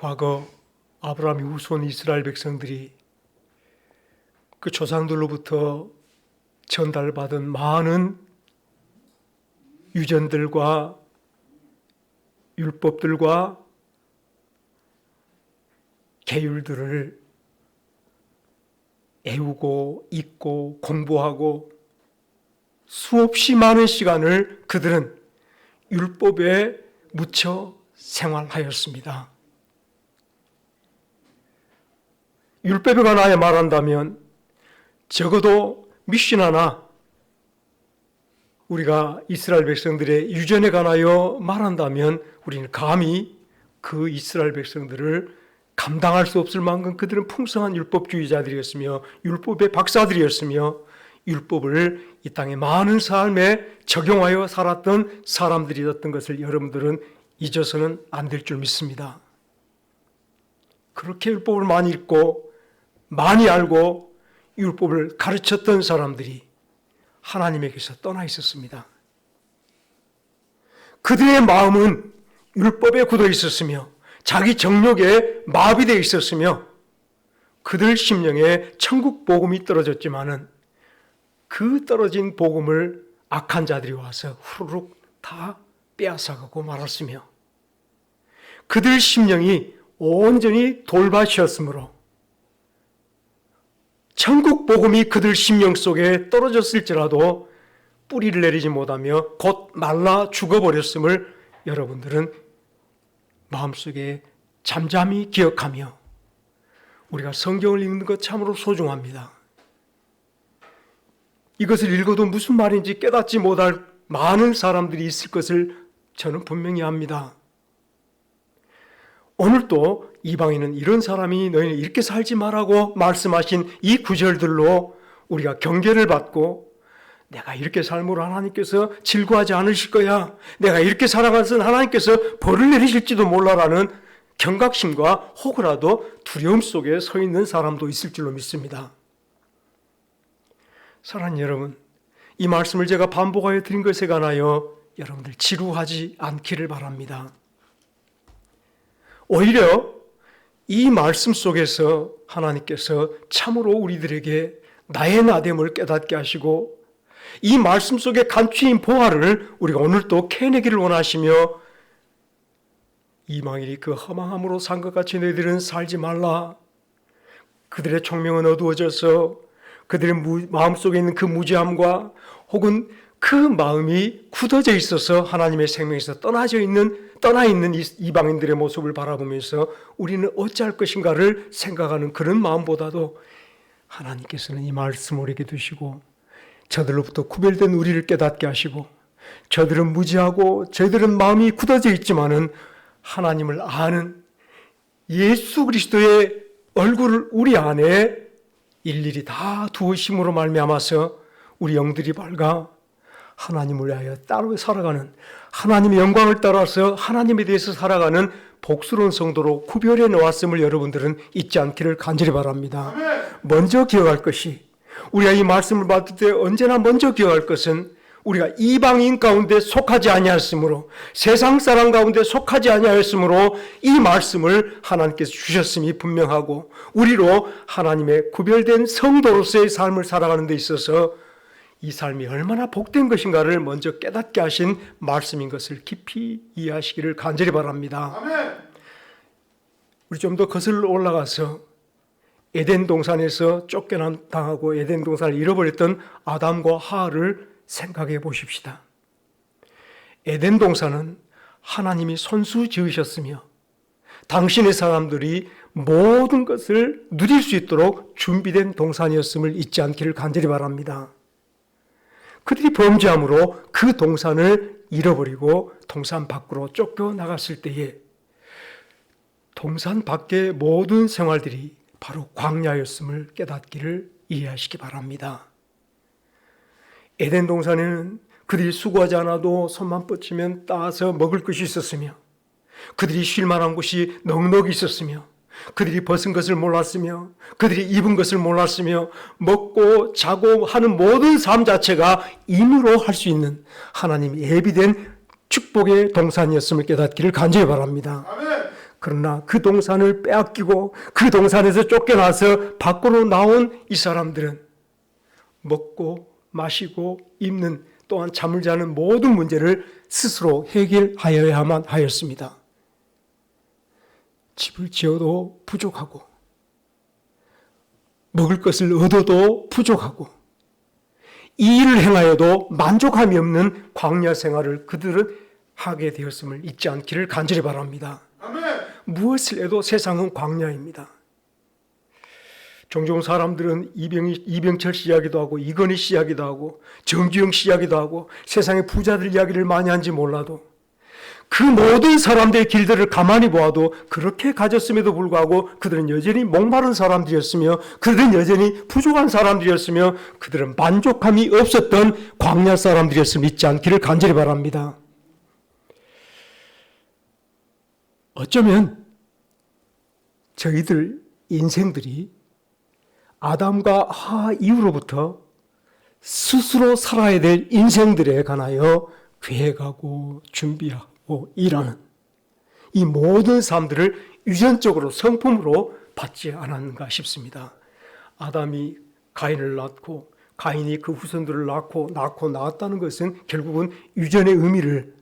과거 아브라함의 후손 이스라엘 백성들이 그 조상들로부터 전달받은 많은 유전들과 율법들과 계율들을 애우고 읽고 공부하고 수없이 많은 시간을 그들은 율법에 묻혀 생활하였습니다. 율법에 관하여 말한다면 적어도 미신 하나 우리가 이스라엘 백성들의 유전에 관하여 말한다면 우리는 감히 그 이스라엘 백성들을 감당할 수 없을 만큼 그들은 풍성한 율법주의자들이었으며 율법의 박사들이었으며 율법을 이 땅의 많은 삶에 적용하여 살았던 사람들이었던 것을 여러분들은 잊어서는 안 될 줄 믿습니다. 그렇게 율법을 많이 읽고 많이 알고 율법을 가르쳤던 사람들이 하나님에게서 떠나 있었습니다. 그들의 마음은 율법에 굳어 있었으며 자기 정욕에 마비되어 있었으며 그들 심령에 천국 복음이 떨어졌지만은 그 떨어진 복음을 악한 자들이 와서 후루룩 다 빼앗아가고 말았으며 그들 심령이 온전히 돌밭이었으므로 천국 복음이 그들 심령 속에 떨어졌을지라도 뿌리를 내리지 못하며 곧 말라 죽어버렸음을 여러분들은 마음속에 잠잠히 기억하며 우리가 성경을 읽는 것 참으로 소중합니다. 이것을 읽어도 무슨 말인지 깨닫지 못할 많은 사람들이 있을 것을 저는 분명히 압니다. 오늘도 이방인은 이런 사람이 너희는 이렇게 살지 말라고 말씀하신 이 구절들로 우리가 경계를 받고 내가 이렇게 삶으로 하나님께서 즐거워하지 않으실 거야. 내가 이렇게 살아가서 하나님께서 벌을 내리실지도 몰라라는 경각심과 혹여라도 두려움 속에 서 있는 사람도 있을 줄로 믿습니다. 사랑하는 여러분, 이 말씀을 제가 반복하여 드린 것에 관하여 여러분들 지루하지 않기를 바랍니다. 오히려 이 말씀 속에서 하나님께서 참으로 우리들에게 나의 나됨을 깨닫게 하시고 이 말씀 속에 감추인 보화를 우리가 오늘도 캐내기를 원하시며 이방인이 그 허망함으로 산 것 같이 너희들은 살지 말라. 그들의 총명은 어두워져서 그들의 마음속에 있는 그 무지함과 혹은 그 마음이 굳어져 있어서 하나님의 생명에서 떠나 있는 이방인들의 모습을 바라보면서 우리는 어찌할 것인가를 생각하는 그런 마음보다도 하나님께서는 이 말씀을 우리에게 두시고 저들로부터 구별된 우리를 깨닫게 하시고 저들은 무지하고 저들은 마음이 굳어져 있지만은 하나님을 아는 예수 그리스도의 얼굴을 우리 안에 일일이 다 두으심으로 말미암아서 우리 영들이 밝아 하나님을 위하여 따로 살아가는 하나님의 영광을 따라서 하나님에 대해서 살아가는 복스러운 성도로 구별해 놓았음을 여러분들은 잊지 않기를 간절히 바랍니다. 먼저 기억할 것이 우리가 이 말씀을 받을 때 언제나 먼저 기억할 것은 우리가 이방인 가운데 속하지 아니하였으므로 세상 사람 가운데 속하지 아니하였으므로 이 말씀을 하나님께서 주셨음이 분명하고 우리로 하나님의 구별된 성도로서의 삶을 살아가는 데 있어서 이 삶이 얼마나 복된 것인가를 먼저 깨닫게 하신 말씀인 것을 깊이 이해하시기를 간절히 바랍니다. 아멘. 우리 좀 더 거슬러 올라가서 에덴 동산에서 쫓겨나고 에덴 동산을 잃어버렸던 아담과 하와를 생각해 보십시다. 에덴 동산은 하나님이 손수 지으셨으며 당신의 사람들이 모든 것을 누릴 수 있도록 준비된 동산이었음을 잊지 않기를 간절히 바랍니다. 그들이 범죄함으로 그 동산을 잃어버리고 동산 밖으로 쫓겨나갔을 때에 동산 밖의 모든 생활들이 바로 광야였음을 깨닫기를 이해하시기 바랍니다. 에덴 동산에는 그들이 수고하지 않아도 손만 뻗치면 따서 먹을 것이 있었으며 그들이 쉴 만한 곳이 넉넉히 있었으며 그들이 벗은 것을 몰랐으며 그들이 입은 것을 몰랐으며 먹고 자고 하는 모든 삶 자체가 임으로 할 수 있는 하나님이 예비된 축복의 동산이었음을 깨닫기를 간절히 바랍니다. 아멘. 그러나 그 동산을 빼앗기고 그 동산에서 쫓겨나서 밖으로 나온 이 사람들은 먹고 마시고 입는 또한 잠을 자는 모든 문제를 스스로 해결하여야만 하였습니다. 집을 지어도 부족하고 먹을 것을 얻어도 부족하고 이 일을 행하여도 만족함이 없는 광야 생활을 그들은 하게 되었음을 잊지 않기를 간절히 바랍니다. 아멘. 무엇을 해도 세상은 광야입니다. 종종 사람들은 이병철 씨 이야기도 하고 이건희 씨 이야기도 하고 정주영 씨 이야기도 하고 세상의 부자들 이야기를 많이 한지 몰라도 그 모든 사람들의 길들을 가만히 보아도 그렇게 가졌음에도 불구하고 그들은 여전히 목마른 사람들이었으며 그들은 여전히 부족한 사람들이었으며 그들은 만족함이 없었던 광야 사람들이었음을 잊지 않기를 간절히 바랍니다. 어쩌면 저희들 인생들이 아담과 하와 이후로부터 스스로 살아야 될 인생들에 관하여 계획하고 준비하고 일하는 이 모든 삶들을 유전적으로 성품으로 받지 않았는가 싶습니다. 아담이 가인을 낳고 가인이 그 후손들을 낳고 낳았다는 것은 결국은 유전의 의미를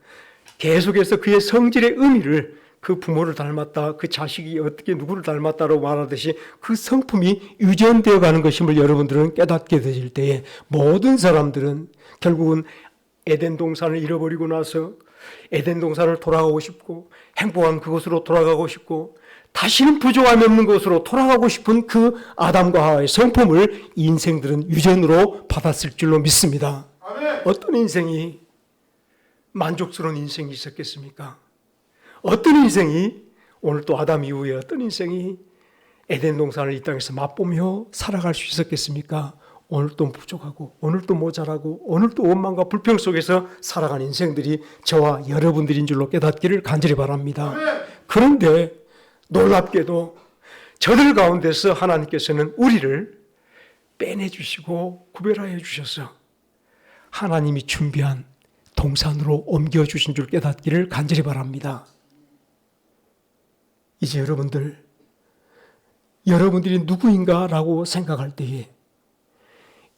계속해서 그의 성질의 의미를 그 부모를 닮았다, 그 자식이 어떻게 누구를 닮았다라고 말하듯이 그 성품이 유전되어 가는 것임을 여러분들은 깨닫게 되실 때에 모든 사람들은 결국은 에덴 동산을 잃어버리고 나서 에덴 동산을 돌아가고 싶고 행복한 그곳으로 돌아가고 싶고 다시는 부족함이 없는 곳으로 돌아가고 싶은 그 아담과 하와의 성품을 인생들은 유전으로 받았을 줄로 믿습니다. 아멘. 어떤 인생이 만족스러운 인생이 있었겠습니까? 어떤 인생이 오늘 또 아담 이후에 어떤 인생이 에덴 동산을 이 땅에서 맛보며 살아갈 수 있었겠습니까? 오늘 또 부족하고 오늘 또 모자라고 오늘 또 원망과 불평 속에서 살아간 인생들이 저와 여러분들인 줄로 깨닫기를 간절히 바랍니다. 그런데 놀랍게도 저들 가운데서 하나님께서는 우리를 빼내주시고 구별하여 주셔서 하나님이 준비한 동산으로 옮겨주신 줄 깨닫기를 간절히 바랍니다. 이제 여러분들이 누구인가라고 생각할 때에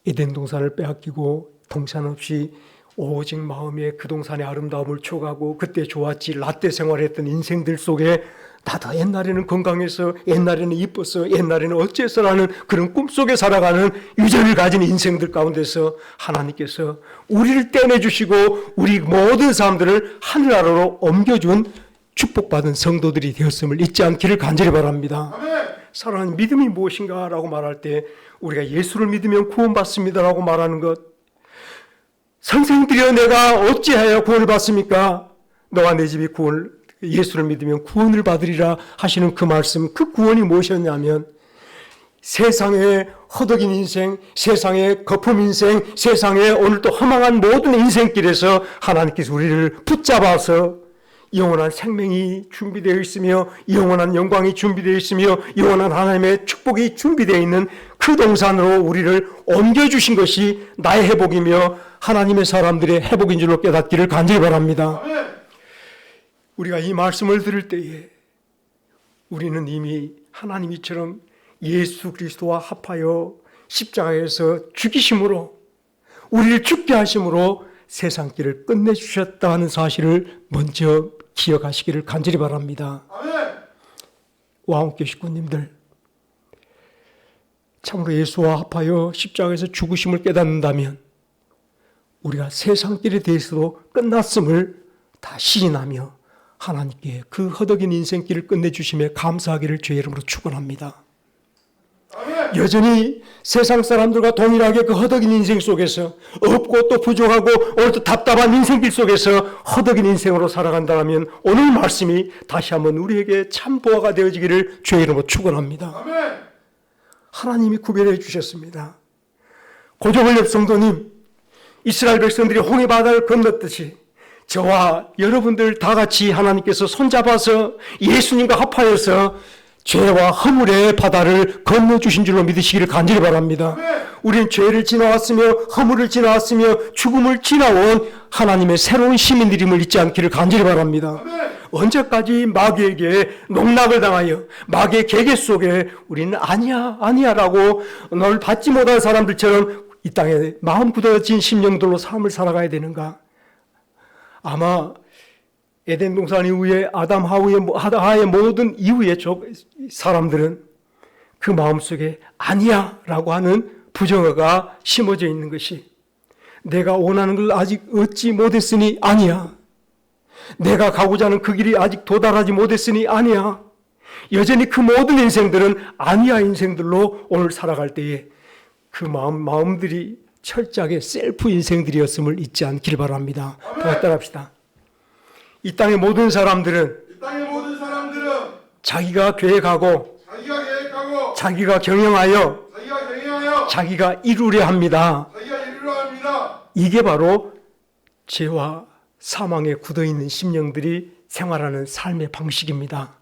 에덴 동산을 빼앗기고 동산 없이 오직 마음에 그 동산의 아름다움을 추구하고 그때 좋았지 라떼 생활했던 인생들 속에 나도 옛날에는 건강해서 옛날에는 이뻐서 옛날에는 어째서라는 그런 꿈속에 살아가는 유전을 가진 인생들 가운데서 하나님께서 우리를 떼내주시고 우리 모든 사람들을 하늘나라로 옮겨준 축복받은 성도들이 되었음을 잊지 않기를 간절히 바랍니다. 아멘. 사랑하는 믿음이 무엇인가 라고 말할 때 우리가 예수를 믿으면 구원받습니다 라고 말하는 것, 선생들이여 내가 어찌하여 구원을 받습니까? 너와 내 집이 예수를 믿으면 구원을 받으리라 하시는 그 말씀, 그 구원이 무엇이었냐면 세상의 허덕인 인생, 세상의 거품 인생, 세상의 오늘 또 허망한 모든 인생길에서 하나님께서 우리를 붙잡아서 영원한 생명이 준비되어 있으며 영원한 영광이 준비되어 있으며 영원한 하나님의 축복이 준비되어 있는 그 동산으로 우리를 옮겨주신 것이 나의 회복이며 하나님의 사람들의 회복인 줄로 깨닫기를 간절히 바랍니다. 아멘. 우리가 이 말씀을 들을 때에 우리는 이미 하나님이처럼 예수 그리스도와 합하여 십자가에서 죽이심으로 우리를 죽게 하심으로 세상 길을 끝내주셨다 하는 사실을 먼저 기억하시기를 간절히 바랍니다. 아멘. 와운교 식구님들, 참으로 예수와 합하여 십자가에서 죽으심을 깨닫는다면 우리가 세상 길에 대해서도 끝났음을 다 시인하며 하나님께 그 허덕인 인생길을 끝내주심에 감사하기를 주의 이름으로 축원합니다. 여전히 세상 사람들과 동일하게 그 허덕인 인생 속에서 없고 또 부족하고 오늘 또 답답한 인생길 속에서 허덕인 인생으로 살아간다면 오늘 말씀이 다시 한번 우리에게 참 보화가 되어지기를 주의 이름으로 축원합니다. 아멘. 하나님이 구별해 주셨습니다. 고종을엽 성도님, 이스라엘 백성들이 홍해 바다를 건넜듯이 저와 여러분들 다 같이 하나님께서 손잡아서 예수님과 합하여서 죄와 허물의 바다를 건너주신 줄로 믿으시기를 간절히 바랍니다. 우리는 죄를 지나왔으며 허물을 지나왔으며 죽음을 지나온 하나님의 새로운 시민들임을 잊지 않기를 간절히 바랍니다. 언제까지 마귀에게 농락을 당하여 마귀의 계계 속에 우리는 아니야 아니야라고 널 받지 못한 사람들처럼 이 땅에 마음 굳어진 심령들로 삶을 살아가야 되는가? 아마 에덴 동산 이후에 아담 하와의 모든 이후의 사람들은 그 마음속에 아니야 라고 하는 부정어가 심어져 있는 것이, 내가 원하는 걸 아직 얻지 못했으니 아니야, 내가 가고자 하는 그 길이 아직 도달하지 못했으니 아니야, 여전히 그 모든 인생들은 아니야 인생들로 오늘 살아갈 때에 그 마음들이 철저하게 셀프 인생들이었음을 잊지 않길 바랍니다. 더 따라합시다. 이 땅의 모든 사람들은 자기가 계획하고 자기가 경영하여 자기가 이루려 합니다. 이게 바로 죄와 사망에 굳어있는 심령들이 생활하는 삶의 방식입니다.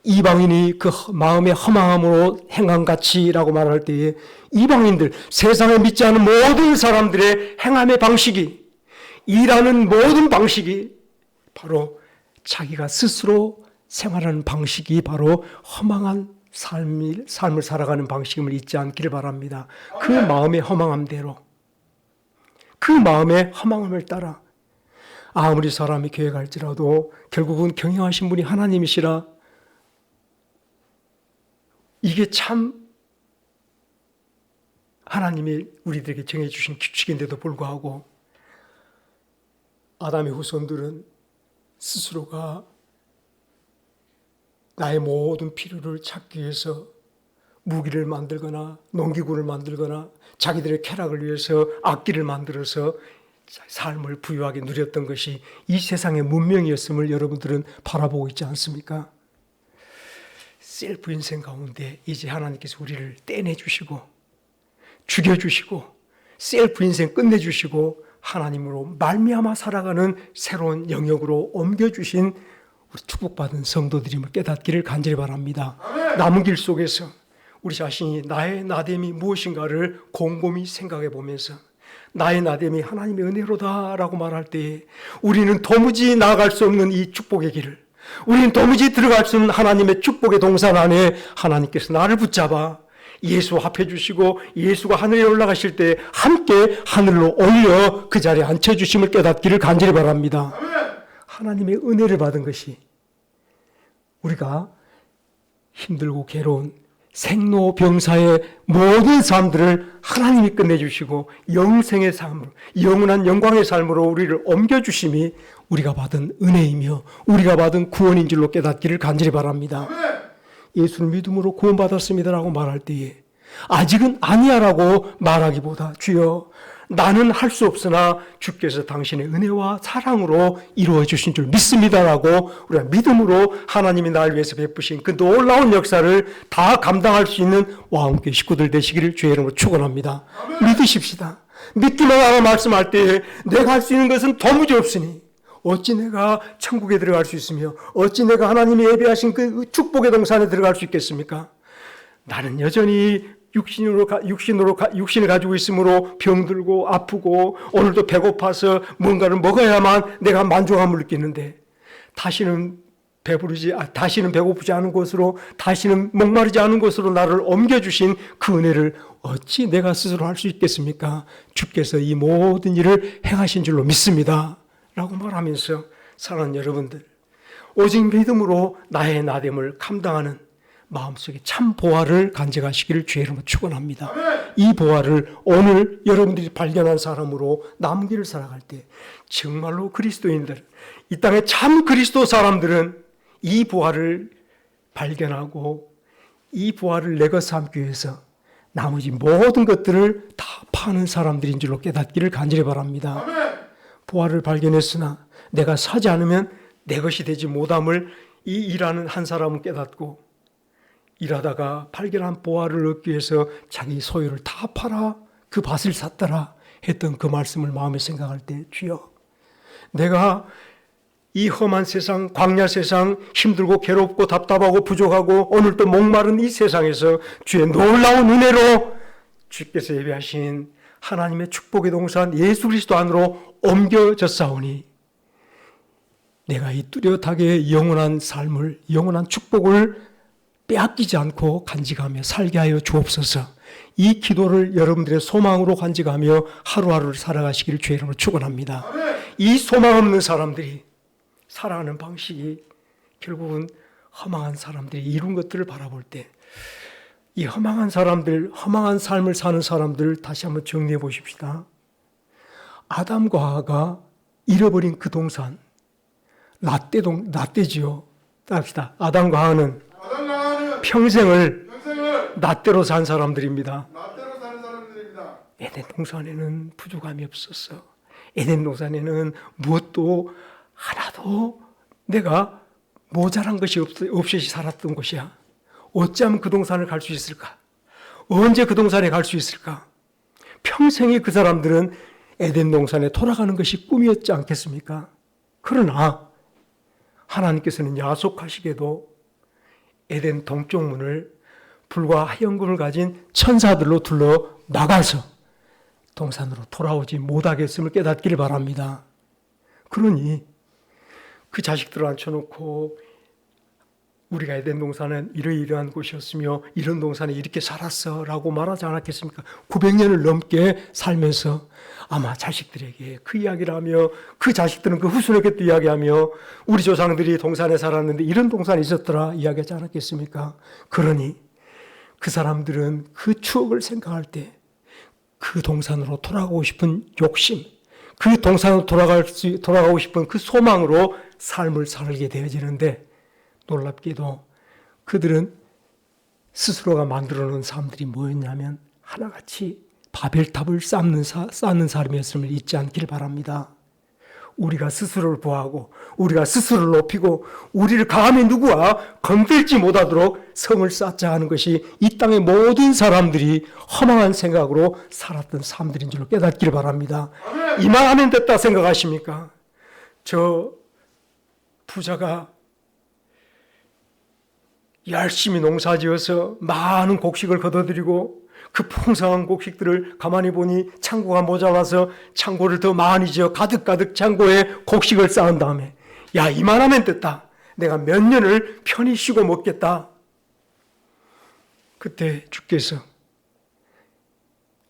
이방인이 그 마음의 허망함으로 행한 가치라고 말할 때에 이방인들, 세상에 믿지 않은 모든 사람들의 행함의 방식이, 일하는 모든 방식이 바로 자기가 스스로 생활하는 방식이 바로 허망한 삶을 살아가는 방식임을 잊지 않기를 바랍니다. 그 마음의 허망함대로, 그 마음의 허망함을 따라 아무리 사람이 계획할지라도 결국은 경영하신 분이 하나님이시라, 이게 참 하나님이 우리들에게 정해주신 규칙인데도 불구하고 아담의 후손들은 스스로가 나의 모든 필요를 찾기 위해서 무기를 만들거나 농기구를 만들거나 자기들의 쾌락을 위해서 악기를 만들어서 삶을 부유하게 누렸던 것이 이 세상의 문명이었음을 여러분들은 바라보고 있지 않습니까? 셀프 인생 가운데 이제 하나님께서 우리를 떼내주시고 죽여주시고 셀프 인생 끝내주시고 하나님으로 말미암아 살아가는 새로운 영역으로 옮겨주신 우리 축복받은 성도들임을 깨닫기를 간절히 바랍니다. 남은 길 속에서 우리 자신이 나의 나됨이 무엇인가를 곰곰이 생각해 보면서 나의 나됨이 하나님의 은혜로다라고 말할 때에 우리는 도무지 나아갈 수 없는 이 축복의 길을, 우리는 도무지 들어갈 수 없는 하나님의 축복의 동산 안에 하나님께서 나를 붙잡아 예수 합해 주시고 예수가 하늘에 올라가실 때 함께 하늘로 올려 그 자리에 앉혀주심을 깨닫기를 간절히 바랍니다. 하나님의 은혜를 받은 것이 우리가 힘들고 괴로운 생로병사의 모든 삶들을 하나님이 끝내주시고 영생의 삶으로, 영원한 영광의 삶으로 우리를 옮겨주심이 우리가 받은 은혜이며 우리가 받은 구원인 줄로 깨닫기를 간절히 바랍니다. 예수를 믿음으로 구원받았습니다라고 말할 때에 아직은 아니야라고 말하기보다 주여 나는 할 수 없으나 주께서 당신의 은혜와 사랑으로 이루어 주신 줄 믿습니다라고 우리가 믿음으로 하나님이 나를 위해서 베푸신 그 놀라운 역사를 다 감당할 수 있는 왕국의 식구들 되시기를 주의 이름으로 축원합니다. 믿으십시다. 믿기만 하고 말씀할 때에 내가 할 수 있는 것은 도무지 없으니 어찌 내가 천국에 들어갈 수 있으며 어찌 내가 하나님이 예비하신 그 축복의 동산에 들어갈 수 있겠습니까? 나는 여전히 육신을 가지고 있으므로 병들고 아프고 오늘도 배고파서 뭔가를 먹어야만 내가 만족함을 느끼는데 다시는 배고프지 않은 곳으로, 다시는 목마르지 않은 곳으로 나를 옮겨주신 그 은혜를 어찌 내가 스스로 할 수 있겠습니까? 주께서 이 모든 일을 행하신 줄로 믿습니다 라고 말하면서 사랑하는 여러분들, 오직 믿음으로 나의 나됨을 감당하는 마음속에 참 보화를 간직하시기를 주의 이름으로 축원합니다. 이 보화를 오늘 여러분들이 발견한 사람으로 남은 길을 살아갈 때 정말로 그리스도인들, 이 땅의 참 그리스도 사람들은 이 보화를 발견하고 이 보화를 내 것 삼기 위해서 나머지 모든 것들을 다 파는 사람들인 줄로 깨닫기를 간절히 바랍니다. 보화를 발견했으나 내가 사지 않으면 내 것이 되지 못함을 이 일하는 한 사람은 깨닫고 일하다가 발견한 보화를 얻기 위해서 자기 소유를 다 팔아 그 밭을 샀더라 했던 그 말씀을 마음에 생각할 때 주여 내가 이 험한 세상, 광야 세상, 힘들고 괴롭고 답답하고 부족하고 오늘도 목마른 이 세상에서 주의 놀라운 은혜로 주께서 예비하신 하나님의 축복의 동산 예수 그리스도 안으로 옮겨졌사오니 내가 이 뚜렷하게 영원한 삶을, 영원한 축복을 빼앗기지 않고 간직하며 살게 하여 주옵소서. 이 기도를 여러분들의 소망으로 간직하며 하루하루를 살아가시기를 주의 이름으로 축원합니다. 이 소망 없는 사람들이 살아가는 방식이 결국은 허망한 사람들이 이룬 것들을 바라볼 때, 이 허망한 사람들, 허망한 삶을 사는 사람들 다시 한번 정리해 보십시다. 아담과 하와가 잃어버린 그 동산, 라떼지요. 따릅시다. 아담과 하와는 평생을 라떼로 산 사람들입니다. 에덴 동산에는 부족함이 없었어. 에덴 동산에는 무엇도 하나도 내가 모자란 것이 없이 살았던 곳이야. 어찌하면 그 동산을 갈 수 있을까? 언제 그 동산에 갈 수 있을까? 평생에 그 사람들은 에덴 동산에 돌아가는 것이 꿈이었지 않겠습니까? 그러나 하나님께서는 야속하시게도 에덴 동쪽 문을 불과 하얀금을 가진 천사들로 둘러 막아서 동산으로 돌아오지 못하게 했음을 깨닫기를 바랍니다. 그러니 그 자식들을 앉혀놓고 우리가 에덴 동산은 이러이러한 곳이었으며 이런 동산에 이렇게 살았어 라고 말하지 않았겠습니까? 900년을 넘게 살면서 아마 자식들에게 그 이야기를 하며 그 자식들은 그 후손에게 또 이야기하며 우리 조상들이 동산에 살았는데 이런 동산이 있었더라 이야기하지 않았겠습니까? 그러니 그 사람들은 그 추억을 생각할 때 그 동산으로 돌아가고 싶은 욕심, 그 동산으로 돌아가고 싶은 그 소망으로 삶을 살게 되어지는데, 놀랍게도 그들은 스스로가 만들어 놓은 삶들이 뭐였냐면 하나같이 바벨탑을 쌓는 사람이었음을 잊지 않기를 바랍니다. 우리가 스스로를 보호하고 우리가 스스로를 높이고 우리를 감히 누구와 건들지 못하도록 성을 쌓자 하는 것이 이 땅의 모든 사람들이 허망한 생각으로 살았던 삶들인 줄로 깨닫기를 바랍니다. 이만하면 됐다 생각하십니까? 저 부자가 열심히 농사지어서 많은 곡식을 거둬들이고 그 풍성한 곡식들을 가만히 보니 창고가 모자라서 창고를 더 많이 지어 가득가득 창고에 곡식을 쌓은 다음에 야 이만하면 됐다. 내가 몇 년을 편히 쉬고 먹겠다. 그때 주께서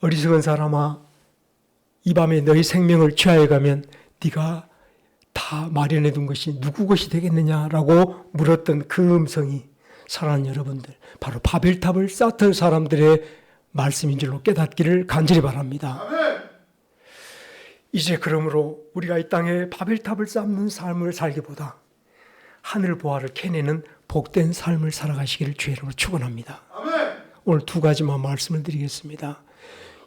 어리석은 사람아 이 밤에 너희 생명을 취하여 가면 네가 다 마련해 둔 것이 누구 것이 되겠느냐라고 물었던 그 음성이 사랑하는 여러분들 바로 바벨탑을 쌓던 사람들의 말씀인 줄로 깨닫기를 간절히 바랍니다. 아멘. 이제 그러므로 우리가 이 땅에 바벨탑을 쌓는 삶을 살기보다 하늘 보화를 캐내는 복된 삶을 살아가시기를 주의 이름으로 축원합니다. 아멘. 오늘 두 가지만 말씀을 드리겠습니다.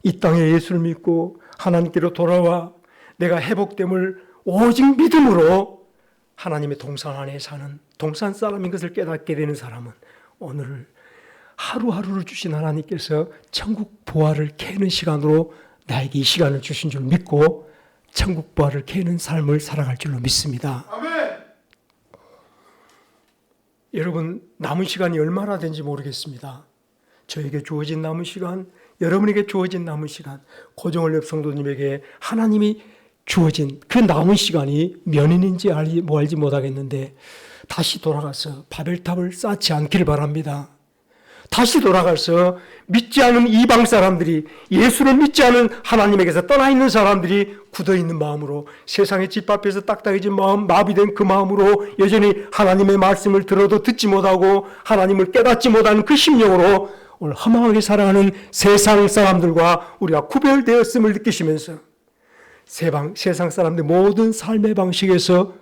이 땅에 예수를 믿고 하나님께로 돌아와 내가 회복됨을 오직 믿음으로 하나님의 동산 안에 사는 동산 사람인 것을 깨닫게 되는 사람은 오늘 하루하루를 주신 하나님께서 천국 보화를 캐는 시간으로 나에게 이 시간을 주신 줄 믿고 천국 보화를 캐는 삶을 살아갈 줄로 믿습니다. 아멘. 여러분 남은 시간이 얼마나 된지 모르겠습니다. 저에게 주어진 남은 시간, 여러분에게 주어진 남은 시간, 고정원랩 성도님에게 하나님이 주어진 그 남은 시간이 몇 년인지 알지 못하겠는데 다시 돌아가서 바벨탑을 쌓지 않기를 바랍니다. 다시 돌아가서 믿지 않은 이방 사람들이 예수를 믿지 않은 하나님에게서 떠나 있는 사람들이 굳어있는 마음으로 세상의 집합에서 딱딱해진 마음, 마비된 그 마음으로 여전히 하나님의 말씀을 들어도 듣지 못하고 하나님을 깨닫지 못하는 그 심령으로 오늘 허망하게 살아가는 세상 사람들과 우리가 구별되었음을 느끼시면서 세상 사람들 모든 삶의 방식에서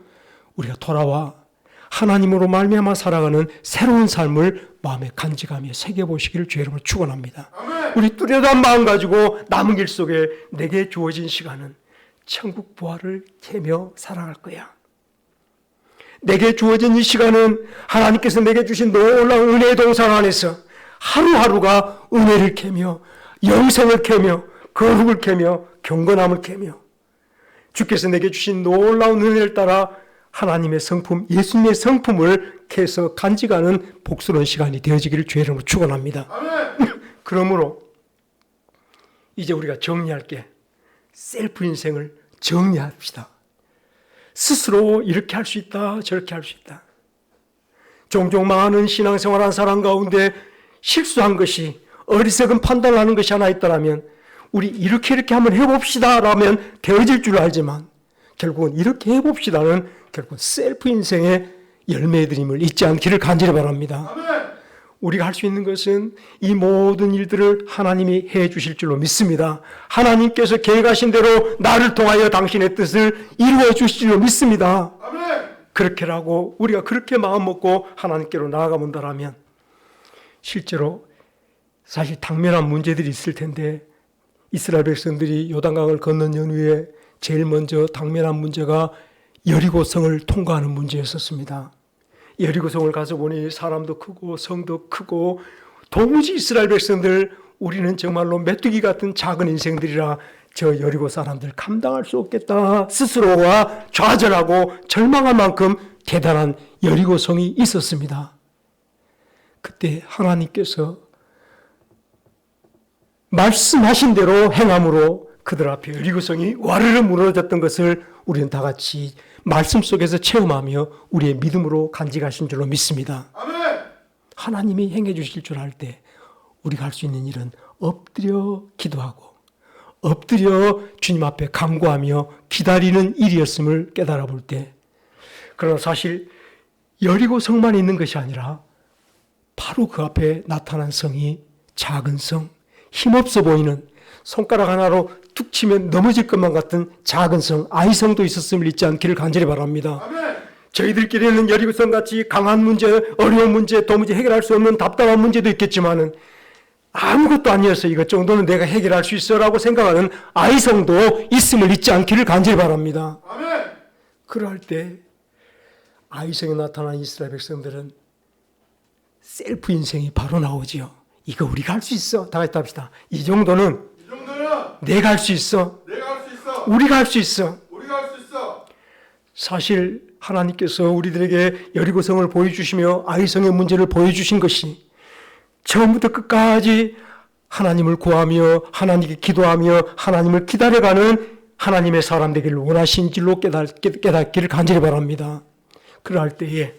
우리가 돌아와 하나님으로 말미암아 살아가는 새로운 삶을 마음에 간직하며 새겨보시기를 주의 이름으로 축원합니다. 우리 뚜렷한 마음 가지고 남은 길 속에 내게 주어진 시간은 천국 보화를 캐며 살아갈 거야. 내게 주어진 이 시간은 하나님께서 내게 주신 놀라운 은혜의 동산 안에서 하루하루가 은혜를 캐며 영생을 캐며 거룩을 캐며 경건함을 캐며 주께서 내게 주신 놀라운 은혜를 따라 하나님의 성품, 예수님의 성품을 캐서 간직하는 복스러운 시간이 되어지기를 주의 이름으로 축원합니다. 그러므로 이제 우리가 정리할 게 셀프 인생을 정리합시다. 스스로 이렇게 할 수 있다, 저렇게 할 수 있다. 종종 많은 신앙생활한 사람 가운데 실수한 것이, 어리석은 판단을 하는 것이 하나 있다면 우리 이렇게 한번 해봅시다 라면 되어질 줄 알지만 결국은 이렇게 해봅시다는 결국은 셀프 인생의 열매드림을 잊지 않기를 간절히 바랍니다. 우리가 할 수 있는 것은 이 모든 일들을 하나님이 해 주실 줄로 믿습니다. 하나님께서 계획하신 대로 나를 통하여 당신의 뜻을 이루어 주실 줄로 믿습니다. 그렇게라고 우리가 그렇게 마음 먹고 하나님께로 나아가 본다라면 실제로 사실 당면한 문제들이 있을 텐데 이스라엘 백성들이 요단강을 건넌 연후에 제일 먼저 당면한 문제가 여리고성을 통과하는 문제였었습니다. 여리고성을 가서 보니 사람도 크고 성도 크고 도무지 이스라엘 백성들 우리는 정말로 메뚜기 같은 작은 인생들이라 저 여리고 사람들 감당할 수 없겠다 스스로가 좌절하고 절망할 만큼 대단한 여리고성이 있었습니다. 그때 하나님께서 말씀하신 대로 행함으로 그들 앞에 여리고성이 와르르 무너졌던 것을 우리는 다 같이 말씀 속에서 체험하며 우리의 믿음으로 간직하신 줄로 믿습니다. 아멘. 하나님이 행해 주실 줄 알 때 우리가 할 수 있는 일은 엎드려 기도하고 엎드려 주님 앞에 간구하며 기다리는 일이었음을 깨달아 볼 때, 그러나 사실 여리고성만 있는 것이 아니라 바로 그 앞에 나타난 성이 작은 성, 힘없어 보이는 손가락 하나로 툭 치면 넘어질 것만 같은 작은 성, 아이성도 있었음을 잊지 않기를 간절히 바랍니다. 아멘. 저희들끼리는 여리고성 같이 강한 문제, 어려운 문제, 도무지 해결할 수 없는 답답한 문제도 있겠지만은 아무것도 아니어서 이것 정도는 내가 해결할 수 있어라고 생각하는 아이성도 있음을 잊지 않기를 간절히 바랍니다. 아멘. 그럴 때 아이성에 나타난 이스라엘 백성들은 셀프 인생이 바로 나오지요. 이거 우리가 할 수 있어. 다 같이 합시다. 이 정도는 내가 할 수 있어. 우리가 할 수 있어. 사실 하나님께서 우리들에게 여리고성을 보여주시며 아이성의 문제를 보여주신 것이 처음부터 끝까지 하나님을 구하며 하나님께 기도하며 하나님을 기다려가는 하나님의 사람 되기를 원하신 줄로 깨닫기를 간절히 바랍니다. 그럴 때에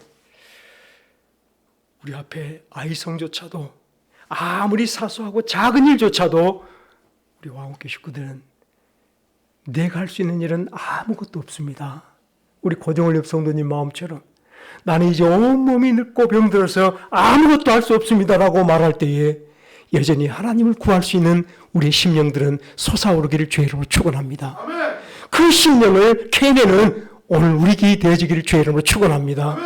우리 앞에 아이성조차도 아무리 사소하고 작은 일조차도 우리 왕국교 식구들은 내가 할 수 있는 일은 아무것도 없습니다. 우리 고정원립 성도님 마음처럼 나는 이제 온몸이 늙고 병들어서 아무것도 할 수 없습니다라고 말할 때에 여전히 하나님을 구할 수 있는 우리의 심령들은 솟아오르기를 주의 이름으로 축원합니다. 그 심령을 캐내는 오늘 우리 기회 되어지기를 주의 이름으로 축원합니다.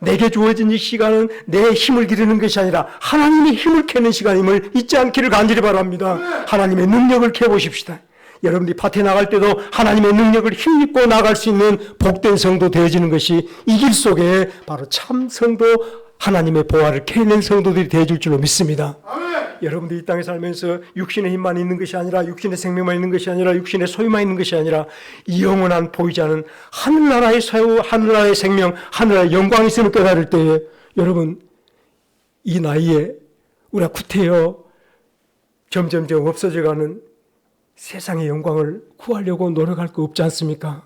내게 주어진 이 시간은 내 힘을 기르는 것이 아니라 하나님의 힘을 캐는 시간임을 잊지 않기를 간절히 바랍니다. 하나님의 능력을 캐보십시다. 여러분들이 밭에 나갈 때도 하나님의 능력을 힘입고 나갈 수 있는 복된 성도 되어지는 것이 이 길 속에 바로 참 성도, 하나님의 보화를 캐낸 성도들이 되어줄 줄로 믿습니다. 아멘. 여러분들이 이 땅에 살면서 육신의 힘만 있는 것이 아니라 육신의 생명만 있는 것이 아니라 육신의 소유만 있는 것이 아니라 영원한 보이지 않은 하늘나라의 소유, 하늘나라의 생명, 하늘나라의 영광이 있음을 깨달을 때에 여러분 이 나이에 우리가 구태여 점점점 없어져가는 세상의 영광을 구하려고 노력할 거 없지 않습니까?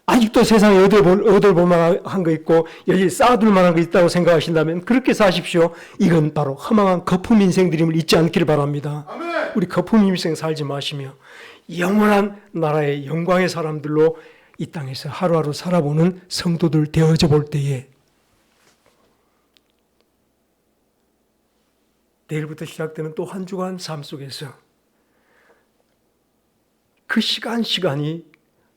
아직도 세상에 얻을 볼만한 거 있고 여기 쌓아둘 만한 거 있다고 생각하신다면 그렇게 사십시오. 이건 바로 허망한 거품 인생들임을 잊지 않기를 바랍니다. 아멘. 우리 거품 인생 살지 마시며 영원한 나라의 영광의 사람들로 이 땅에서 하루하루 살아보는 성도들 되어져 볼 때에 내일부터 시작되는 또 한 주간 삶 속에서 그 시간이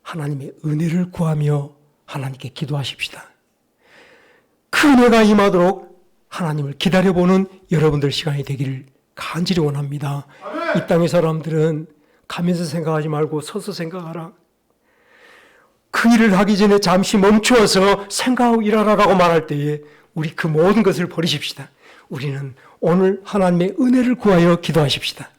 하나님의 은혜를 구하며 하나님께 기도하십시다. 그 은혜가 임하도록 하나님을 기다려보는 여러분들 시간이 되기를 간절히 원합니다. 아멘. 이 땅의 사람들은 가면서 생각하지 말고 서서 생각하라. 그 일을 하기 전에 잠시 멈추어서 생각하고 일하라라고 말할 때에 우리 그 모든 것을 버리십시다. 우리는 오늘 하나님의 은혜를 구하여 기도하십시다.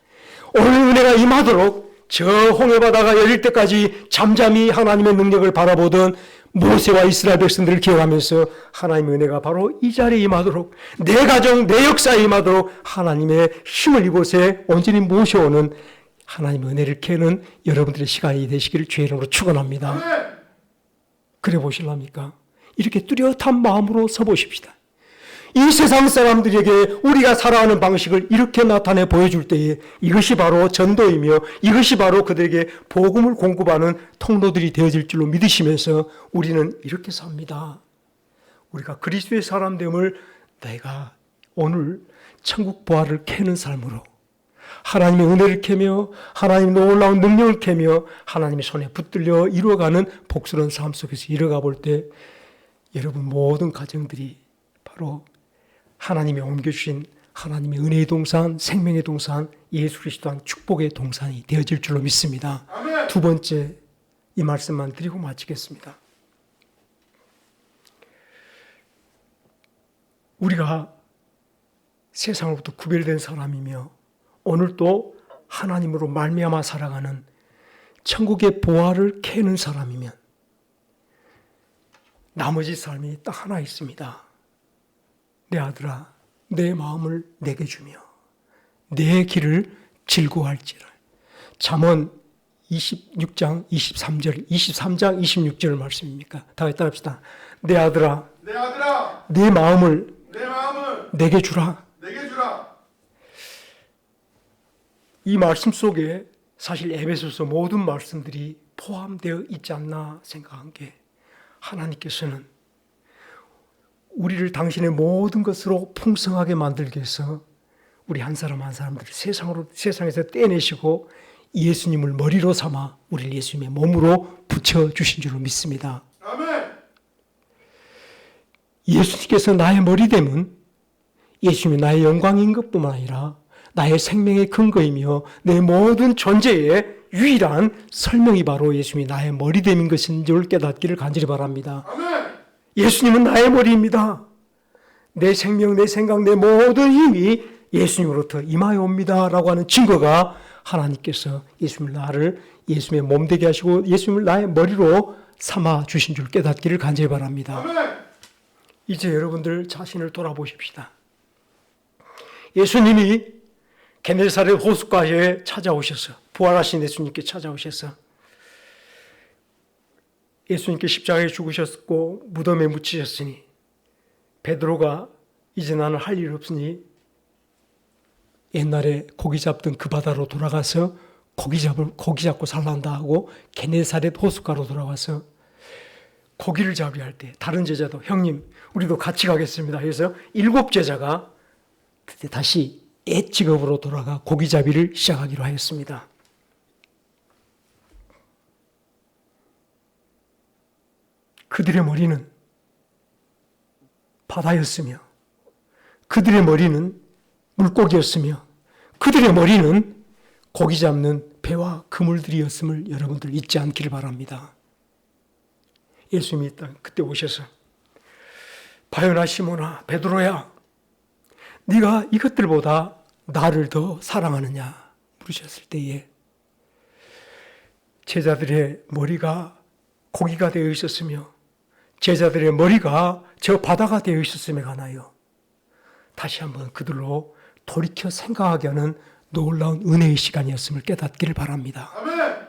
오늘 은혜가 임하도록 저 홍해바다가 열릴 때까지 잠잠히 하나님의 능력을 바라보던 모세와 이스라엘 백성들을 기억하면서 하나님의 은혜가 바로 이 자리에 임하도록 내 가정, 내 역사에 임하도록 하나님의 힘을 이곳에 온전히 모셔오는 하나님의 은혜를 캐는 여러분들의 시간이 되시기를 주의 이름으로 축원합니다. 그래 보실랍니까? 이렇게 뚜렷한 마음으로 서보십시다. 이 세상 사람들에게 우리가 살아가는 방식을 이렇게 나타내 보여줄 때에 이것이 바로 전도이며 이것이 바로 그들에게 복음을 공급하는 통로들이 되어질 줄로 믿으시면서 우리는 이렇게 삽니다. 우리가 그리스도의 사람됨을 내가 오늘 천국 보화를 캐는 삶으로 하나님의 은혜를 캐며 하나님의 놀라운 능력을 캐며 하나님의 손에 붙들려 이루어가는 복스러운 삶 속에서 이뤄가 볼 때 여러분 모든 가정들이 바로 하나님이 옮겨주신 하나님의 은혜의 동산, 생명의 동산, 예수 그리스도 한 축복의 동산이 되어질 줄로 믿습니다. 아멘. 두 번째 이 말씀만 드리고 마치겠습니다. 우리가 세상으로부터 구별된 사람이며 오늘도 하나님으로 말미암아 살아가는 천국의 보화를 캐는 사람이면 나머지 삶이 딱 하나 있습니다. 내 아들아, 내 마음을 내게 주며 내 길을 즐거워할지라. 잠언 26장 23절, 23장 26절 말씀입니까? 다 같이 따라합시다. 내 아들아, 내 마음을 내게 주라. 이 말씀 속에 사실 에베소서 모든 말씀들이 포함되어 있지 않나 생각한 게 하나님께서는 우리를 당신의 모든 것으로 풍성하게 만들기 위해서 우리 한 사람 한 사람들을 세상에서 떼내시고 예수님을 머리로 삼아 우리를 예수님의 몸으로 붙여주신 줄로 믿습니다. 아멘. 예수님께서 나의 머리됨은 예수님이 나의 영광인 것뿐만 아니라 나의 생명의 근거이며 내 모든 존재의 유일한 설명이 바로 예수님이 나의 머리됨인 것인 줄 깨닫기를 간절히 바랍니다. 아멘. 예수님은 나의 머리입니다. 내 생명, 내 생각, 내 모든 힘이 예수님으로부터 임하여 옵니다 라고 하는 증거가 하나님께서 나를 예수님의 몸 되게 하시고 예수님을 나의 머리로 삼아 주신 줄 깨닫기를 간절히 바랍니다. 아멘. 이제 여러분들 자신을 돌아보십시다. 예수님이 게네사렛 호숫가에 찾아오셔서 부활하신 예수님께 찾아오셔서 예수님께 십자가에 죽으셨고 무덤에 묻히셨으니 베드로가 이제 나는 할 일 없으니 옛날에 고기 잡던 그 바다로 돌아가서 고기 잡고 살란다 하고 게네사렛 호숫가로 돌아와서 고기를 잡으려 할 때 다른 제자도 형님 우리도 같이 가겠습니다 해서 7 제자가 그때 다시 옛 직업으로 돌아가 고기잡이를 시작하기로 하였습니다. 그들의 머리는 바다였으며 그들의 머리는 물고기였으며 그들의 머리는 고기 잡는 배와 그물들이었음을 여러분들 잊지 않기를 바랍니다. 예수님이 그때 오셔서 바요나 시몬아 베드로야 네가 이것들보다 나를 더 사랑하느냐 물으셨을 때에 제자들의 머리가 고기가 되어 있었으며 제자들의 머리가 저 바다가 되어 있었음에 관하여 다시 한번 그들로 돌이켜 생각하게 하는 놀라운 은혜의 시간이었음을 깨닫기를 바랍니다. 아멘.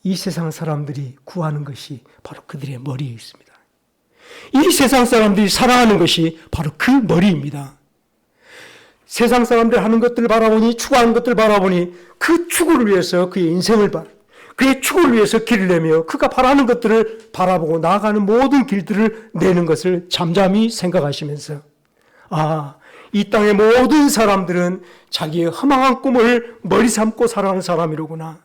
이 세상 사람들이 구하는 것이 바로 그들의 머리에 있습니다. 이 세상 사람들이 사랑하는 것이 바로 그 머리입니다. 세상 사람들 하는 것들을 바라보니 추구하는 것들을 바라보니 그 추구를 위해서 그의 인생을 그의 추구를 위해서 길을 내며 그가 바라는 것들을 바라보고 나아가는 모든 길들을 내는 것을 잠잠히 생각하시면서 이 땅의 모든 사람들은 자기의 허망한 꿈을 머리 삼고 살아가는 사람이로구나.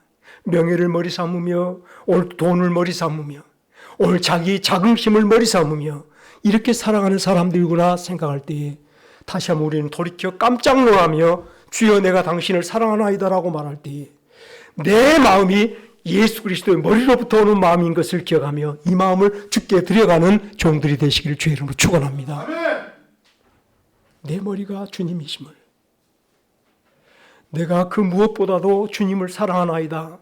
명예를 머리 삼으며 오늘 돈을 머리 삼으며 오늘 자기 자긍심을 머리 삼으며 이렇게 살아가는 사람들이구나 생각할 때에 다시 한번 우리는 돌이켜 깜짝 놀라며 주여 내가 당신을 사랑하나이다라고 말할 때에 내 마음이 예수 그리스도의 머리로부터 오는 마음인 것을 기억하며 이 마음을 주께 드려가는 종들이 되시기를 주의 이름으로 축원합니다. 아멘. 내 머리가 주님이심을 내가 그 무엇보다도 주님을 사랑하나이다.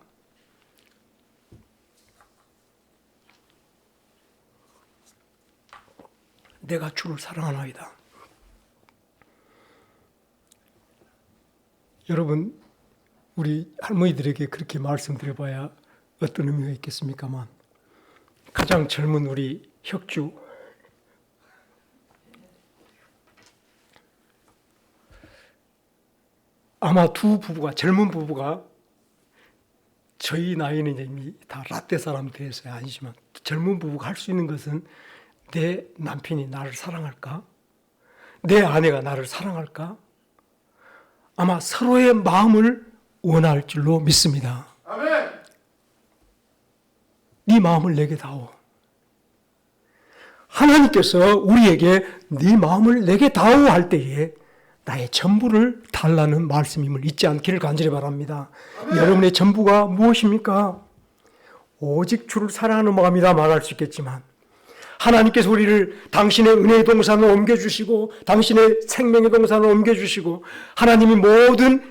내가 주를 사랑하나이다. 여러분 우리 할머니들에게 그렇게 말씀드려봐야 어떤 의미가 있겠습니까만 가장 젊은 우리 혁주, 아마 두 부부가, 젊은 부부가, 저희 나이는 이미 다 라떼 사람들이어서 아니지만 젊은 부부가 할 수 있는 것은 내 남편이 나를 사랑할까? 내 아내가 나를 사랑할까? 아마 서로의 마음을 원할 줄로 믿습니다. 아멘. 네 마음을 내게 다오. 하나님께서 우리에게 네 마음을 내게 다오 할 때에 나의 전부를 달라는 말씀임을 잊지 않기를 간절히 바랍니다. 여러분의 전부가 무엇입니까? 오직 주를 사랑하는 마음이라 말할 수 있겠지만 하나님께서 우리를 당신의 은혜의 동산으로 옮겨주시고 당신의 생명의 동산으로 옮겨주시고 하나님이 모든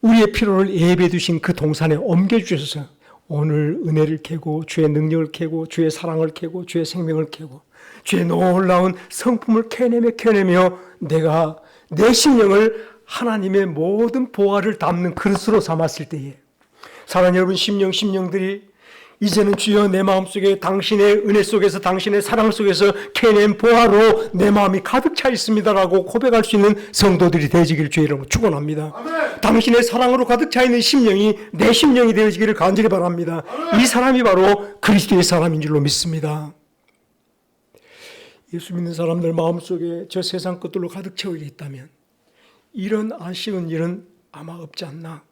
우리의 필요를 예배해 두신 그 동산에 옮겨주셔서 오늘 은혜를 캐고 주의 능력을 캐고 주의 사랑을 캐고 주의 생명을 캐고 주의 놀라운 성품을 캐내며 내가 내 심령을 하나님의 모든 보화를 담는 그릇으로 삼았을 때에 사랑하는 여러분, 심령들이 이제는 주여 내 마음속에 당신의 은혜 속에서 당신의 사랑 속에서 캐낸 보화로 내 마음이 가득 차 있습니다라고 고백할 수 있는 성도들이 되어지기를 주의 이름으로 축원합니다. 아멘. 당신의 사랑으로 가득 차 있는 심령이 내 심령이 되어지기를 간절히 바랍니다. 아멘. 이 사람이 바로 그리스도의 사람인 줄로 믿습니다. 예수 믿는 사람들 마음속에 저 세상 것들로 가득 채워 있다면 이런 아쉬운 일은 아마 없지 않나.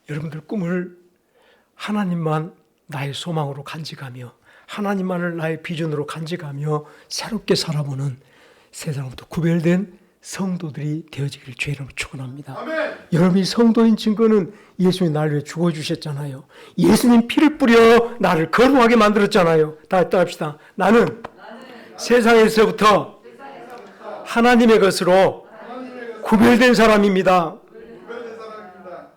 여러분들 꿈을 하나님만 나의 소망으로 간직하며 하나님만을 나의 비전으로 간직하며 새롭게 살아보는 세상으로부터 구별된 성도들이 되어지기를 주의 이름으로 축원합니다. 아멘. 여러분이 성도인 증거는 예수님이 나를 위해 죽어주셨잖아요. 예수님 피를 뿌려 나를 거룩하게 만들었잖아요. 다 합시다. 나는 세상에서부터 하나님의 것으로 구별된 사람입니다. 구별된 사람입니다.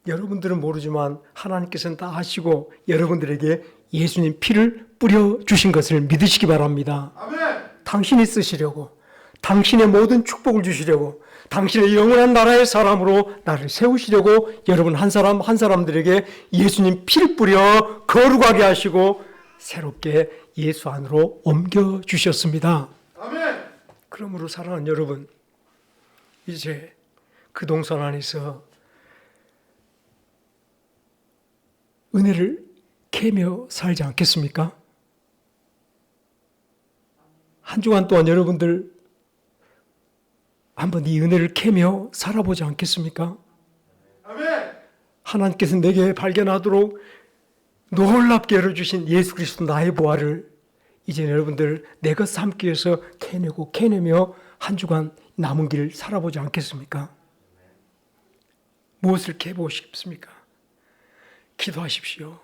여러분들은 모르지만 하나님께서는 다 아시고 여러분들에게 예수님 피를 뿌려주신 것을 믿으시기 바랍니다. 아멘. 당신이 쓰시려고, 당신의 모든 축복을 주시려고, 당신의 영원한 나라의 사람으로 나를 세우시려고 여러분 한 사람 한 사람들에게 예수님 피를 뿌려 거룩하게 하시고 새롭게 예수 안으로 옮겨주셨습니다. 아멘. 그러므로 사랑하는 여러분, 이제 그 동산 안에서 은혜를 캐며 살지 않겠습니까? 한 주간 동안 여러분들 한번 이 은혜를 캐며 살아보지 않겠습니까? 아멘. 하나님께서 내게 발견하도록 놀랍게 열어주신 예수 그리스도 나의 보화를 이제 여러분들 내 것 삼기 위해서 캐내며 한 주간 남은 길 살아보지 않겠습니까? 무엇을 캐보고 싶습니까? 기도하십시오.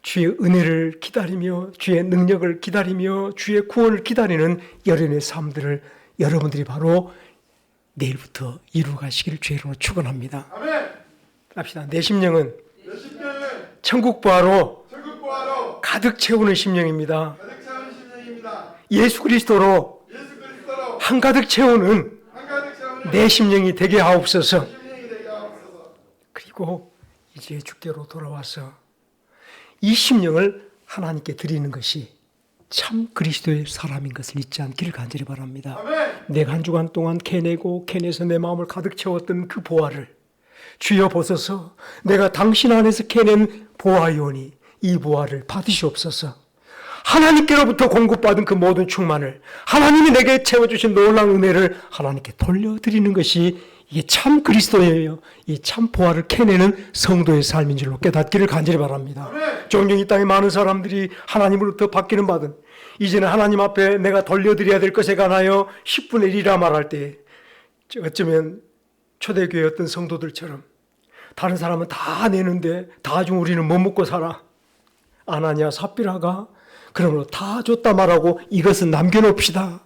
주의 은혜를 기다리며 주의 능력을 기다리며 주의 구원을 기다리는 여러분의 삶들을 여러분들이 바로 내일부터 이루어가시기를 주의 이름으로 축원합니다. 아멘. 합시다. 내 심령은 내 심령은 천국 보화로 천국 보화로 가득 채우는 심령입니다. 가득 차는 심령입니다. 예수 그리스도로 예수 그리스도로 한가득 채우는 한가득 채우는 내 심령이 되게 하옵소서. 심령이 되게 하옵소서. 그리고 이제 주께로 돌아와서 이 심령을 하나님께 드리는 것이 참 그리스도의 사람인 것을 잊지 않기를 간절히 바랍니다. 아멘. 내가 한 주간 동안 캐내서 내 마음을 가득 채웠던 그 보화를 주여 보소서. 내가 당신 안에서 캐낸 보화이오니 이 보화를 받으시옵소서. 하나님께로부터 공급받은 그 모든 충만을 하나님이 내게 채워주신 놀라운 은혜를 하나님께 돌려드리는 것이 이게 참 그리스도예요. 이 참 보화를 캐내는 성도의 삶인 줄로 깨닫기를 간절히 바랍니다. 아멘. 종종 이 땅에 많은 사람들이 하나님으로부터 받기는 받은 이제는 하나님 앞에 내가 돌려드려야 될 것에 관하여 10분의 1이라 말할 때 어쩌면 초대교회 어떤 성도들처럼 다른 사람은 다 내는데 다 중 우리는 못 먹고 살아. 아나니아 삽비라가 그러므로 다 줬다 말하고 이것은 남겨놓읍시다.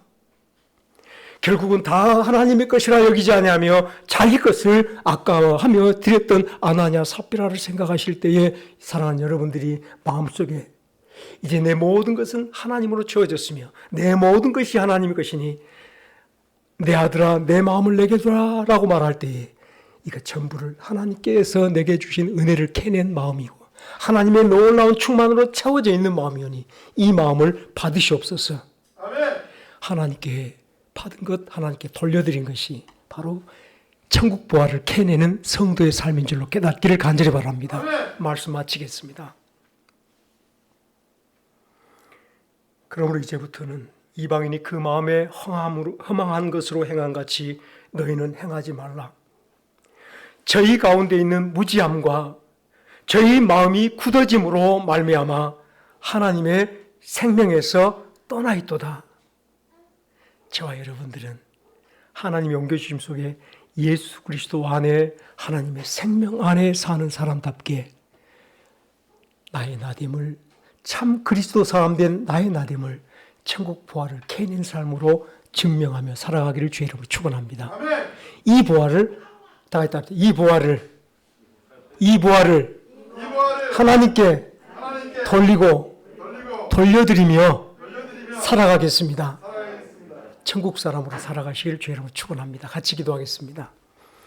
결국은 다 하나님의 것이라 여기지 아니하며 자기 것을 아까워하며 드렸던 아나니아 삽비라를 생각하실 때에 사랑하는 여러분들이 마음속에 이제 내 모든 것은 하나님으로 채워졌으며 내 모든 것이 하나님의 것이니 내 아들아 내 마음을 내게 두라 라고 말할 때에 이거 전부를 하나님께서 내게 주신 은혜를 캐낸 마음이고 하나님의 놀라운 충만으로 채워져 있는 마음이오니 이 마음을 받으시옵소서. 아멘. 하나님께 받은 것 하나님께 돌려드린 것이 바로 천국 부활을 캐내는 성도의 삶인 줄로 깨닫기를 간절히 바랍니다. 아멘. 말씀 마치겠습니다. 그러므로 이제부터는 이방인이 그 마음에 허망한 것으로 행한 같이 너희는 행하지 말라. 저희 가운데 있는 무지함과 저희 마음이 굳어짐으로 말미암아 하나님의 생명에서 떠나 있도다. 저와 여러분들은 하나님의 옮겨주심 속에 예수 그리스도 안에 하나님의 생명 안에 사는 사람답게 나의 나됨을 참 그리스도 사람 된 나의 나됨을 천국 부활을 캐낸 삶으로 증명하며 살아가기를 주의 이름으로 축원합니다. 아멘. 이 부활을 이 부활을 이부활을 하나님께 하나님께 돌리고 돌려드리며 돌려드리며 살아가겠습니다. 살아가겠습니다. 천국 사람으로 살아가시길 주의 이름으로 축원합니다. 같이 기도하겠습니다.